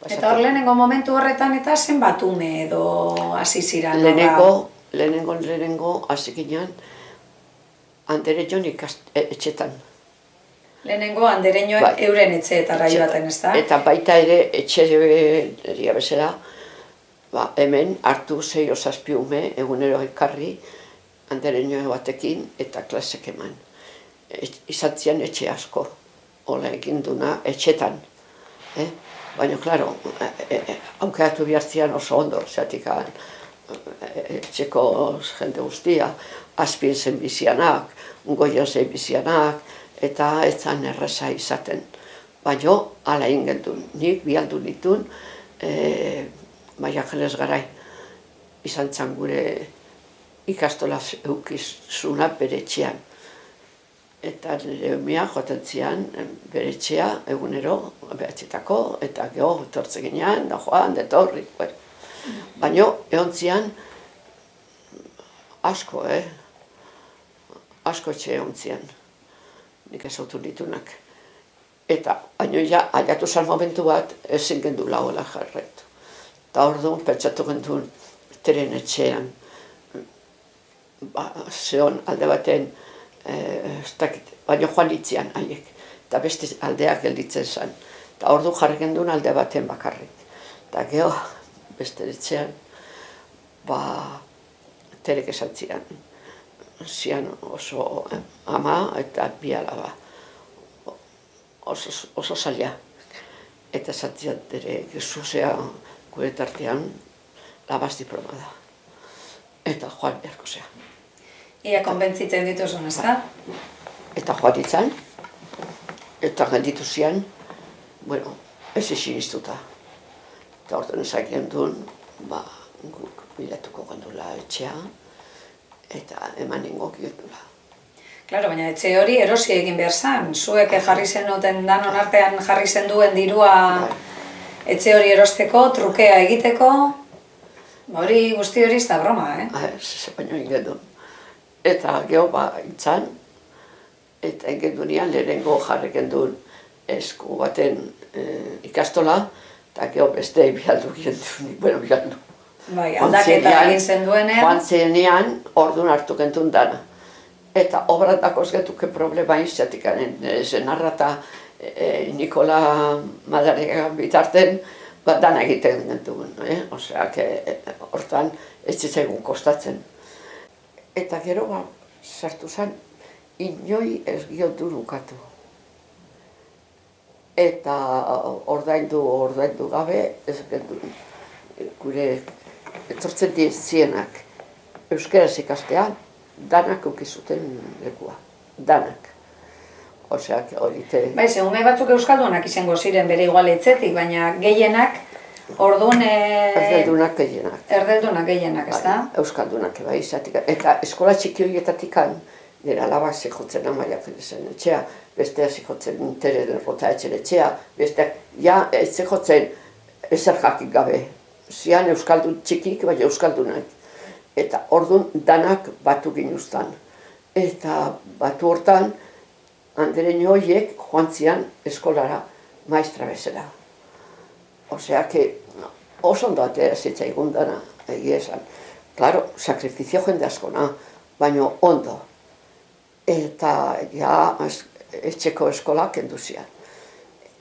Eta hor lehenengo momentu horretan eta zenbat ume edo hasi ziren? Lehenengo hasi ginen Andereñon etxetan. Lehenengo Andereño euren etxeetara joaten, ez da? Eta baita ere etxeria bezala, hemen hartu 6 o 7 ume egunero ekarri Andereño batekin eta klasek eman. Izan zian etxe asko, hola egin duna etxetan. Baina, klaro, aukeratu bihartzian oso ondo, zeatik etxeko jende guztia, azpien zen bizianak, goian zen bizianak, eta ez zan erraza izaten. Baina, ala ingendun, nik bialdu nitun, Maia Angeles Garai, izan zan gure ikastola eukizuna bere etxean. Eta nire umea joaten zian bere etxea egunero behatzetako, eta geho etortze ginean, da joan, detorri. Baina, egon zian, asko, asko etxe egon zian, nik ezautu ditunak. Eta, baina ja, aiatu zan momentu bat, ezin gendu lagoela jarretu. Eta orduan, pentsatu gendun, teren etxean, zehon alde baten, baina joan itzian haiek, eta beste aldeak gelditzen zen. Eta ordu jarri gendun alde baten bakarrik. Eta geho, beste etxean, terek esan zian. Zian oso ama eta bi alaba. Oso zaila. Eta esan zian terek zuzea gure tartean labaz diploma da. Eta joan beharko zea. Ia konbentzitzen dituzun, ez da? Eta joan ditzan, eta gelditu zian, bueno, ez ezin iztuta. Eta orduan ezak gendun, guk bilatuko gendula etxea, eta eman ingo gendula. Klaro, baina etxe hori erosi egin behar zan. Zuek jarri zenuten danon artean jarri zenduen dirua etxe hori erosteko, trukea egiteko, hori guzti hori ez da broma, Ez baino egin gendun. Eta geho itzan, eta egin dunean lehenengo jarri gendun esku baten ikastola, eta geho beste bialdu gendun, bueno, bialdu. Bai, aldaketa egin zenduenean. Joan zenean, orduan hartu gendun dana. Eta obratakoz getuke problema izatik, zenarra eta Nikola Madarega bitarten, dana egiten gendun, osea, hortan ez zitzaigun kostatzen. Eta gero sartu zen, inoi ez giotu nukatu. Eta ordaindu gabe, ez gendu, gure etortzen zienak euskaraz ikastean, danak ukizuten lekua, danak. Oseak hori Bai, ume batzuk euskaldunak izango ziren bere igual etxetik, baina gehienak, orduan... Erdeldunak gehienak. Erdeldunak gehienak, ez da? Euskaldunak eba izatik. Eta eskola txiki horietatik nire alaba jotzen Maia Angelesen etxea, bestea jotzen Tere Rota etxen etxea, bestea, ja, ez jotzen ezer jakik gabe. Zian euskaldun txikik, baina euskaldunak. Eta orduan danak batu ginuztan. Eta batu hortan, Andereño horiek joan zian eskolara maestra bezala. Osea, oso ondo atera zitzaigun dana, egia esan. Claro, sakrifizio jende askona, baina ondo. Eta ja etxeko eskolak kendu zian.